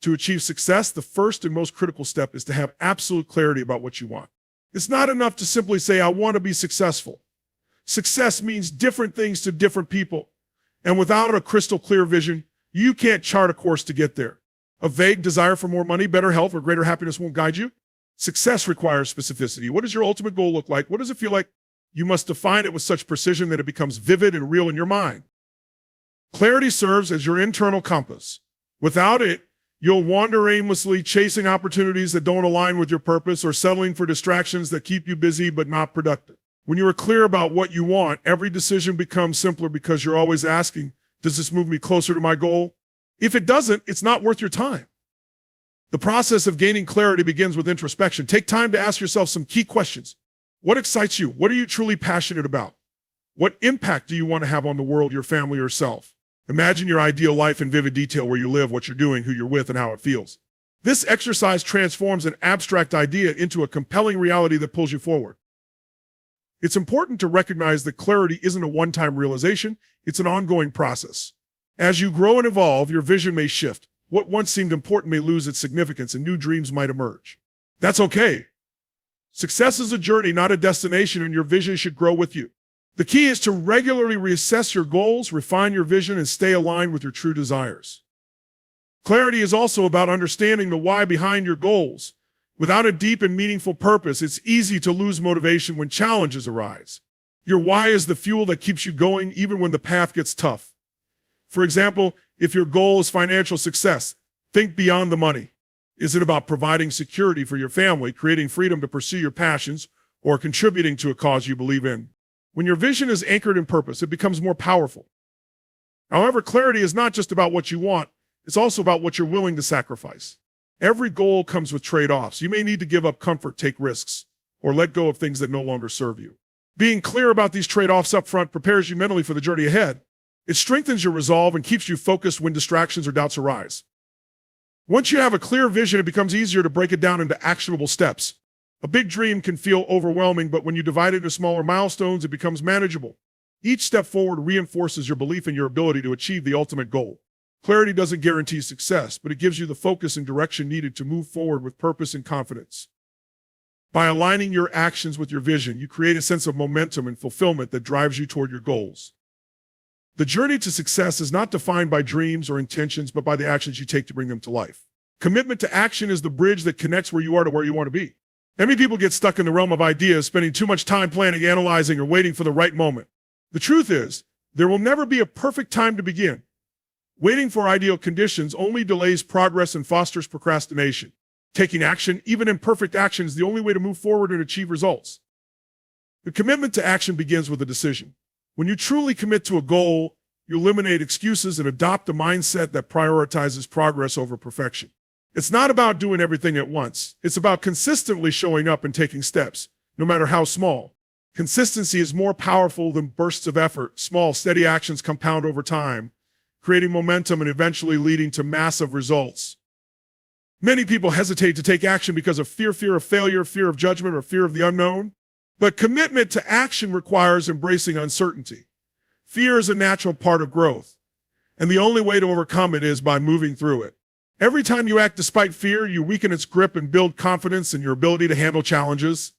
To achieve success, the first and most critical step is to have absolute clarity about what you want. It's not enough to simply say, I want to be successful. Success means different things to different people. And without a crystal clear vision, you can't chart a course to get there. A vague desire for more money, better health, or greater happiness won't guide you. Success requires specificity. What does your ultimate goal look like? What does it feel like? You must define it with such precision that it becomes vivid and real in your mind. Clarity serves as your internal compass. Without it, you'll wander aimlessly, chasing opportunities that don't align with your purpose or settling for distractions that keep you busy but not productive. When you are clear about what you want, every decision becomes simpler because you're always asking, does this move me closer to my goal? If it doesn't, it's not worth your time. The process of gaining clarity begins with introspection. Take time to ask yourself some key questions. What excites you? What are you truly passionate about? What impact do you want to have on the world, your family, or yourself? Imagine your ideal life in vivid detail, where you live, what you're doing, who you're with, and how it feels. This exercise transforms an abstract idea into a compelling reality that pulls you forward. It's important to recognize that clarity isn't a one-time realization, it's an ongoing process. As you grow and evolve, your vision may shift. What once seemed important may lose its significance, and new dreams might emerge. That's okay. Success is a journey, not a destination, and your vision should grow with you. The key is to regularly reassess your goals, refine your vision, and stay aligned with your true desires. Clarity is also about understanding the why behind your goals. Without a deep and meaningful purpose, it's easy to lose motivation when challenges arise. Your why is the fuel that keeps you going even when the path gets tough. For example, if your goal is financial success, think beyond the money. Is it about providing security for your family, creating freedom to pursue your passions, or contributing to a cause you believe in? When your vision is anchored in purpose, it becomes more powerful. However, clarity is not just about what you want, it's also about what you're willing to sacrifice. Every goal comes with trade-offs. You may need to give up comfort, take risks, or let go of things that no longer serve you. Being clear about these trade-offs up front prepares you mentally for the journey ahead. It strengthens your resolve and keeps you focused when distractions or doubts arise. Once you have a clear vision, it becomes easier to break it down into actionable steps. A big dream can feel overwhelming, but when you divide it into smaller milestones, it becomes manageable. Each step forward reinforces your belief in your ability to achieve the ultimate goal. Clarity doesn't guarantee success, but it gives you the focus and direction needed to move forward with purpose and confidence. By aligning your actions with your vision, you create a sense of momentum and fulfillment that drives you toward your goals. The journey to success is not defined by dreams or intentions, but by the actions you take to bring them to life. Commitment to action is the bridge that connects where you are to where you want to be. Many people get stuck in the realm of ideas, spending too much time planning, analyzing, or waiting for the right moment. The truth is, there will never be a perfect time to begin. Waiting for ideal conditions only delays progress and fosters procrastination. Taking action, even imperfect action, is the only way to move forward and achieve results. The commitment to action begins with a decision. When you truly commit to a goal, you eliminate excuses and adopt a mindset that prioritizes progress over perfection. It's not about doing everything at once. It's about consistently showing up and taking steps, no matter how small. Consistency is more powerful than bursts of effort. Small, steady actions compound over time, creating momentum and eventually leading to massive results. Many people hesitate to take action because of fear of failure, fear of judgment, or fear of the unknown. But commitment to action requires embracing uncertainty. Fear is a natural part of growth, and the only way to overcome it is by moving through it. Every time you act despite fear, you weaken its grip and build confidence in your ability to handle challenges.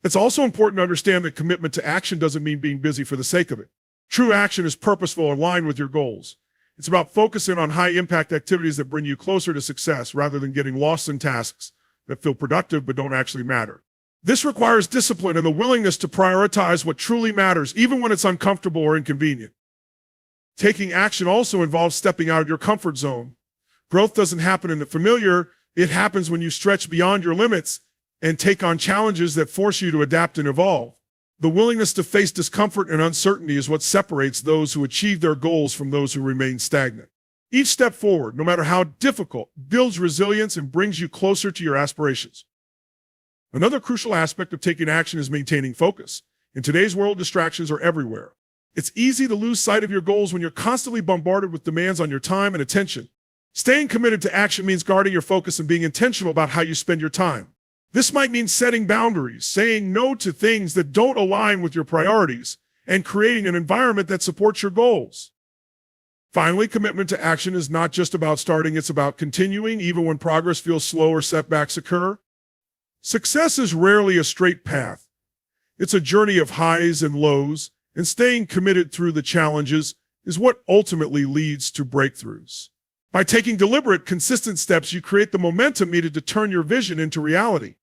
It's also important to understand that commitment to action doesn't mean being busy for the sake of it. True action is purposeful and aligned with your goals. It's about focusing on high-impact activities that bring you closer to success rather than getting lost in tasks that feel productive but don't actually matter. This requires discipline and the willingness to prioritize what truly matters, even when it's uncomfortable or inconvenient. Taking action also involves stepping out of your comfort zone. Growth doesn't happen in the familiar. It happens when you stretch beyond your limits and take on challenges that force you to adapt and evolve. The willingness to face discomfort and uncertainty is what separates those who achieve their goals from those who remain stagnant. Each step forward, no matter how difficult, builds resilience and brings you closer to your aspirations. Another crucial aspect of taking action is maintaining focus. In today's world, distractions are everywhere. It's easy to lose sight of your goals when you're constantly bombarded with demands on your time and attention. Staying committed to action means guarding your focus and being intentional about how you spend your time. This might mean setting boundaries, saying no to things that don't align with your priorities, and creating an environment that supports your goals. Finally, commitment to action is not just about starting, it's about continuing, even when progress feels slow or setbacks occur. Success is rarely a straight path. It's a journey of highs and lows, and staying committed through the challenges is what ultimately leads to breakthroughs. By taking deliberate, consistent steps, you create the momentum needed to turn your vision into reality.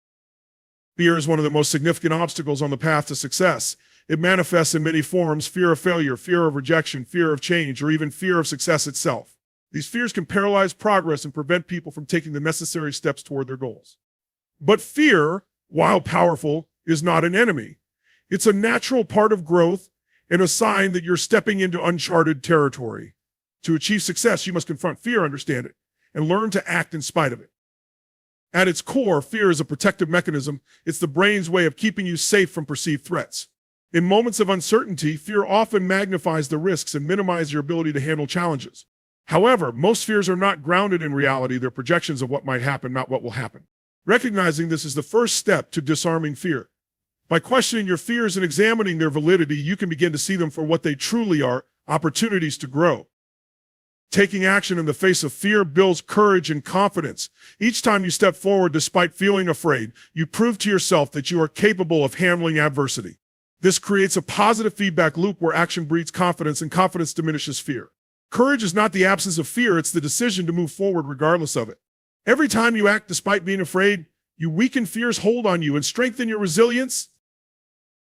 Fear is one of the most significant obstacles on the path to success. It manifests in many forms: fear of failure, fear of rejection, fear of change, or even fear of success itself. These fears can paralyze progress and prevent people from taking the necessary steps toward their goals. But fear, while powerful, is not an enemy. It's a natural part of growth and a sign that you're stepping into uncharted territory. To achieve success, you must confront fear, understand it, and learn to act in spite of it. At its core, fear is a protective mechanism. It's the brain's way of keeping you safe from perceived threats. In moments of uncertainty, fear often magnifies the risks and minimizes your ability to handle challenges. However, most fears are not grounded in reality. They're projections of what might happen, not what will happen. Recognizing this is the first step to disarming fear. By questioning your fears and examining their validity, you can begin to see them for what they truly are: opportunities to grow. Taking action in the face of fear builds courage and confidence. Each time you step forward despite feeling afraid, you prove to yourself that you are capable of handling adversity. This creates a positive feedback loop where action breeds confidence and confidence diminishes fear. Courage is not the absence of fear, it's the decision to move forward regardless of it. Every time you act despite being afraid, you weaken fear's hold on you and strengthen your resilience.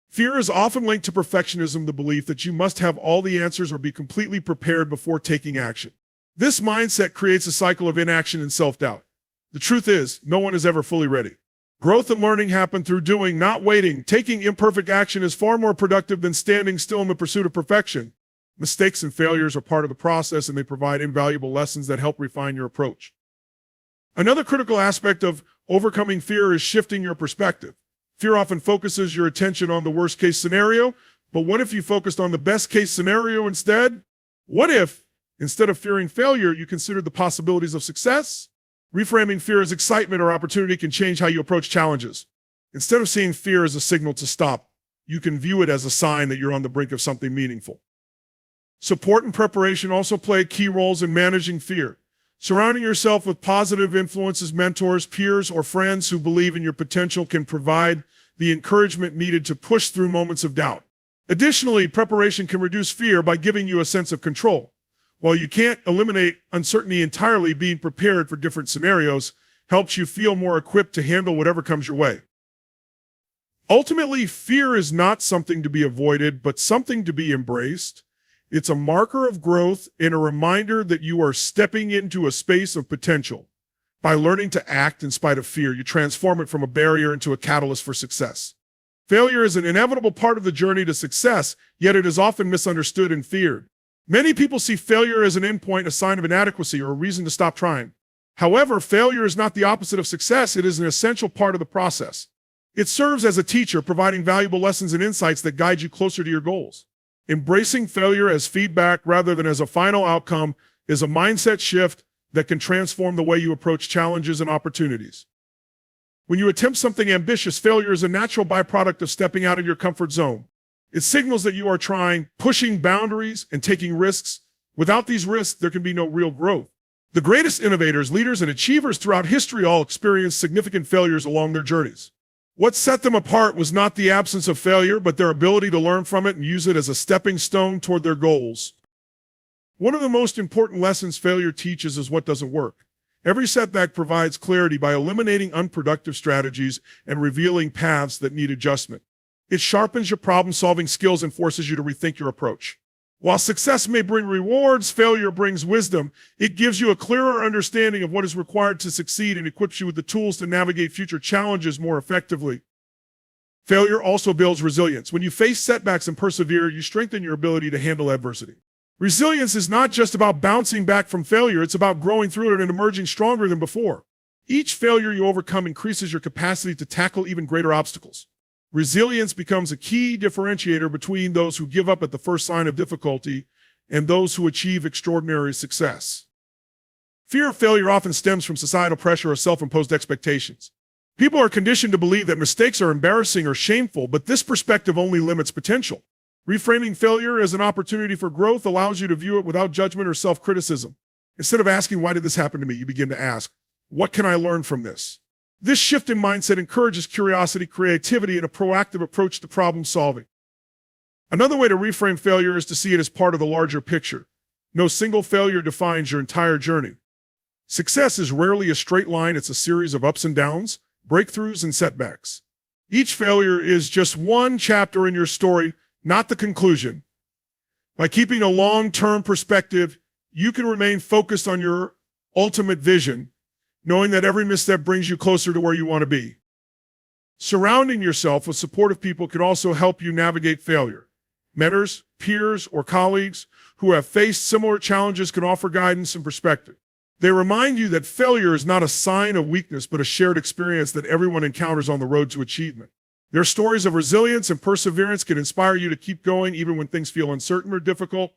Fear is often linked to perfectionism, the belief that you must have all the answers or be completely prepared before taking action. This mindset creates a cycle of inaction and self-doubt. The truth is, no one is ever fully ready. Growth and learning happen through doing, not waiting. Taking imperfect action is far more productive than standing still in the pursuit of perfection. Mistakes and failures are part of the process, and they provide invaluable lessons that help refine your approach. Another critical aspect of overcoming fear is shifting your perspective. Fear often focuses your attention on the worst-case scenario, but what if you focused on the best-case scenario instead? What if, instead of fearing failure, you considered the possibilities of success? Reframing fear as excitement or opportunity can change how you approach challenges. Instead of seeing fear as a signal to stop, you can view it as a sign that you're on the brink of something meaningful. Support and preparation also play key roles in managing fear. Surrounding yourself with positive influences, mentors, peers, or friends who believe in your potential can provide the encouragement needed to push through moments of doubt. Additionally, preparation can reduce fear by giving you a sense of control. While you can't eliminate uncertainty entirely, being prepared for different scenarios helps you feel more equipped to handle whatever comes your way. Ultimately, fear is not something to be avoided, but something to be embraced. It's a marker of growth and a reminder that you are stepping into a space of potential. By learning to act in spite of fear, you transform it from a barrier into a catalyst for success. Failure is an inevitable part of the journey to success, yet it is often misunderstood and feared. Many people see failure as an endpoint, a sign of inadequacy, or a reason to stop trying. However, failure is not the opposite of success. It is an essential part of the process. It serves as a teacher, providing valuable lessons and insights that guide you closer to your goals. Embracing failure as feedback rather than as a final outcome is a mindset shift that can transform the way you approach challenges and opportunities. When you attempt something ambitious, failure is a natural byproduct of stepping out of your comfort zone. It signals that you are trying, pushing boundaries, and taking risks. Without these risks, there can be no real growth. The greatest innovators, leaders, and achievers throughout history all experienced significant failures along their journeys. What set them apart was not the absence of failure, but their ability to learn from it and use it as a stepping stone toward their goals. One of the most important lessons failure teaches is what doesn't work. Every setback provides clarity by eliminating unproductive strategies and revealing paths that need adjustment. It sharpens your problem-solving skills and forces you to rethink your approach. While success may bring rewards, failure brings wisdom. It gives you a clearer understanding of what is required to succeed and equips you with the tools to navigate future challenges more effectively. Failure also builds resilience. When you face setbacks and persevere, you strengthen your ability to handle adversity. Resilience is not just about bouncing back from failure, it's about growing through it and emerging stronger than before. Each failure you overcome increases your capacity to tackle even greater obstacles. Resilience becomes a key differentiator between those who give up at the first sign of difficulty and those who achieve extraordinary success. Fear of failure often stems from societal pressure or self-imposed expectations. People are conditioned to believe that mistakes are embarrassing or shameful, but this perspective only limits potential. Reframing failure as an opportunity for growth allows you to view it without judgment or self-criticism. Instead of asking, why did this happen to me? You begin to ask, what can I learn from this? This shift in mindset encourages curiosity, creativity, and a proactive approach to problem solving. Another way to reframe failure is to see it as part of the larger picture. No single failure defines your entire journey. Success is rarely a straight line. It's a series of ups and downs, breakthroughs, and setbacks. Each failure is just one chapter in your story, not the conclusion. By keeping a long-term perspective, you can remain focused on your ultimate vision, knowing that every misstep brings you closer to where you want to be. Surrounding yourself with supportive people can also help you navigate failure. Mentors, peers, or colleagues who have faced similar challenges can offer guidance and perspective. They remind you that failure is not a sign of weakness, but a shared experience that everyone encounters on the road to achievement. Their stories of resilience and perseverance can inspire you to keep going even when things feel uncertain or difficult.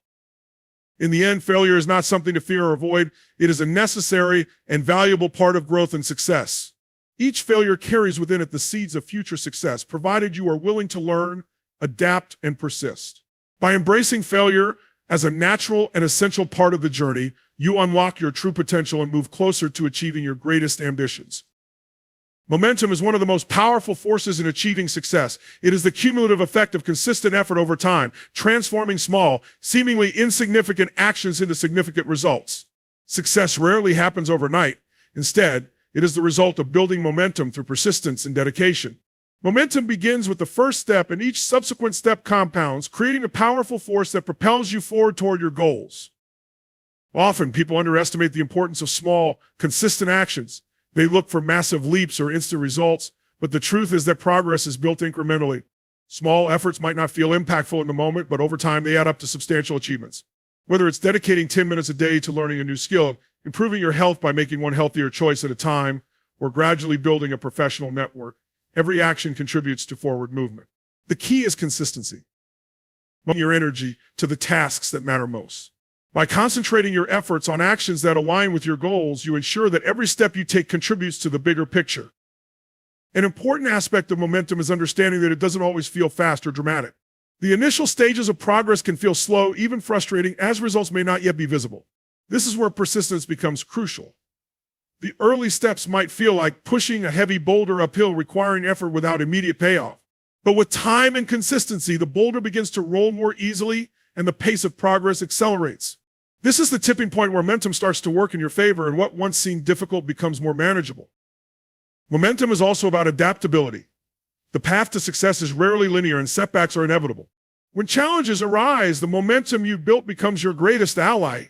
In the end, failure is not something to fear or avoid. It is a necessary and valuable part of growth and success. Each failure carries within it the seeds of future success, provided you are willing to learn, adapt, and persist. By embracing failure as a natural and essential part of the journey, you unlock your true potential and move closer to achieving your greatest ambitions. Momentum is one of the most powerful forces in achieving success. It is the cumulative effect of consistent effort over time, transforming small, seemingly insignificant actions into significant results. Success rarely happens overnight. Instead, it is the result of building momentum through persistence and dedication. Momentum begins with the first step, and each subsequent step compounds, creating a powerful force that propels you forward toward your goals. Often, people underestimate the importance of small, consistent actions. They look for massive leaps or instant results, but the truth is that progress is built incrementally. Small efforts might not feel impactful in the moment, but over time they add up to substantial achievements. Whether it's dedicating 10 minutes a day to learning a new skill, improving your health by making one healthier choice at a time, or gradually building a professional network, every action contributes to forward movement. The key is consistency. Put your energy to the tasks that matter most. By concentrating your efforts on actions that align with your goals, you ensure that every step you take contributes to the bigger picture. An important aspect of momentum is understanding that it doesn't always feel fast or dramatic. The initial stages of progress can feel slow, even frustrating, as results may not yet be visible. This is where persistence becomes crucial. The early steps might feel like pushing a heavy boulder uphill, requiring effort without immediate payoff. But with time and consistency, the boulder begins to roll more easily and the pace of progress accelerates. This is the tipping point where momentum starts to work in your favor, and what once seemed difficult becomes more manageable. Momentum is also about adaptability. The path to success is rarely linear, and setbacks are inevitable. When challenges arise, the momentum you've built becomes your greatest ally.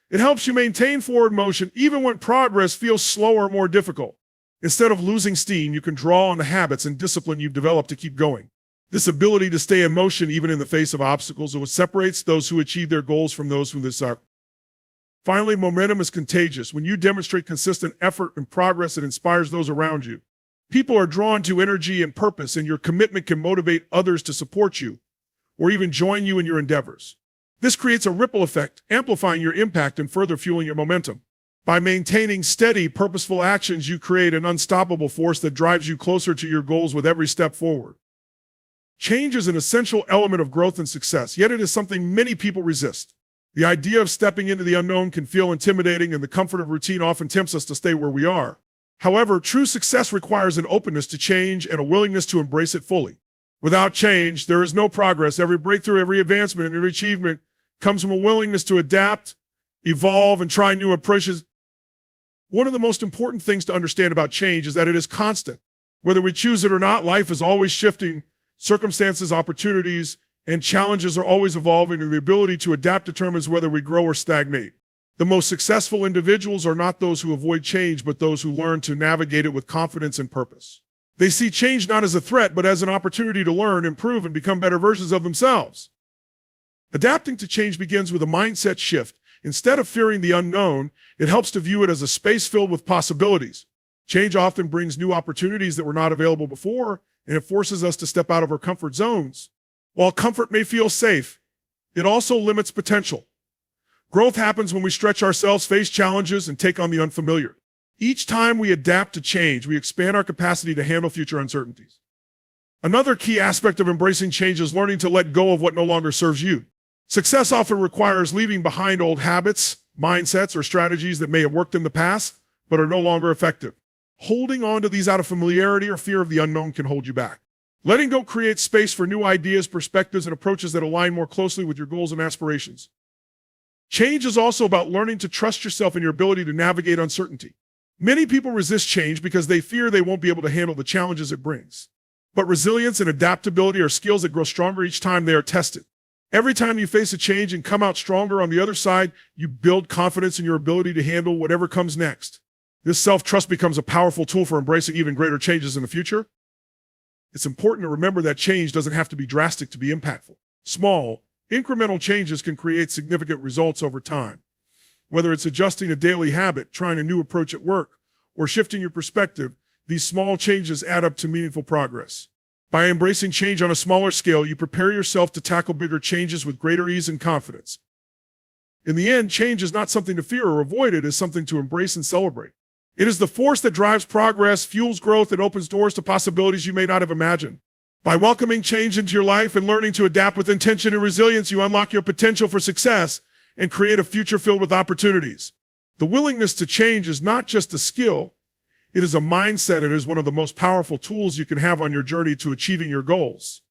It helps you maintain forward motion even when progress feels slower or more difficult. Instead of losing steam, you can draw on the habits and discipline you've developed to keep going. This ability to stay in motion even in the face of obstacles is what separates those who achieve their goals from those who miss out. Finally, momentum is contagious. When you demonstrate consistent effort and progress, it inspires those around you. People are drawn to energy and purpose, and your commitment can motivate others to support you or even join you in your endeavors. This creates a ripple effect, amplifying your impact and further fueling your momentum. By maintaining steady, purposeful actions, you create an unstoppable force that drives you closer to your goals with every step forward. Change is an essential element of growth and success, yet it is something many people resist. The idea of stepping into the unknown can feel intimidating, and the comfort of routine often tempts us to stay where we are. However, true success requires an openness to change and a willingness to embrace it fully. Without change, there is no progress. Every breakthrough, every advancement, and every achievement comes from a willingness to adapt, evolve, and try new approaches. One of the most important things to understand about change is that it is constant. Whether we choose it or not, life is always shifting. Circumstances, opportunities, and challenges are always evolving, and the ability to adapt determines whether we grow or stagnate. The most successful individuals are not those who avoid change, but those who learn to navigate it with confidence and purpose. They see change not as a threat, but as an opportunity to learn, improve, and become better versions of themselves. Adapting to change begins with a mindset shift. Instead of fearing the unknown, it helps to view it as a space filled with possibilities. Change often brings new opportunities that were not available before, and it forces us to step out of our comfort zones. While comfort may feel safe, it also limits potential. Growth happens when we stretch ourselves, face challenges, and take on the unfamiliar. Each time we adapt to change, we expand our capacity to handle future uncertainties. Another key aspect of embracing change is learning to let go of what no longer serves you. Success often requires leaving behind old habits, mindsets, or strategies that may have worked in the past, but are no longer effective. Holding on to these out of familiarity or fear of the unknown can hold you back. Letting go creates space for new ideas, perspectives, and approaches that align more closely with your goals and aspirations. Change is also about learning to trust yourself and your ability to navigate uncertainty. Many people resist change because they fear they won't be able to handle the challenges it brings. But resilience and adaptability are skills that grow stronger each time they are tested. Every time you face a change and come out stronger on the other side, you build confidence in your ability to handle whatever comes next. This self-trust becomes a powerful tool for embracing even greater changes in the future. It's important to remember that change doesn't have to be drastic to be impactful. Small, incremental changes can create significant results over time. Whether it's adjusting a daily habit, trying a new approach at work, or shifting your perspective, these small changes add up to meaningful progress. By embracing change on a smaller scale, you prepare yourself to tackle bigger changes with greater ease and confidence. In the end, change is not something to fear or avoid, it is something to embrace and celebrate. It is the force that drives progress, fuels growth, and opens doors to possibilities you may not have imagined. By welcoming change into your life and learning to adapt with intention and resilience, you unlock your potential for success and create a future filled with opportunities. The willingness to change is not just a skill, it is a mindset. It is one of the most powerful tools you can have on your journey to achieving your goals.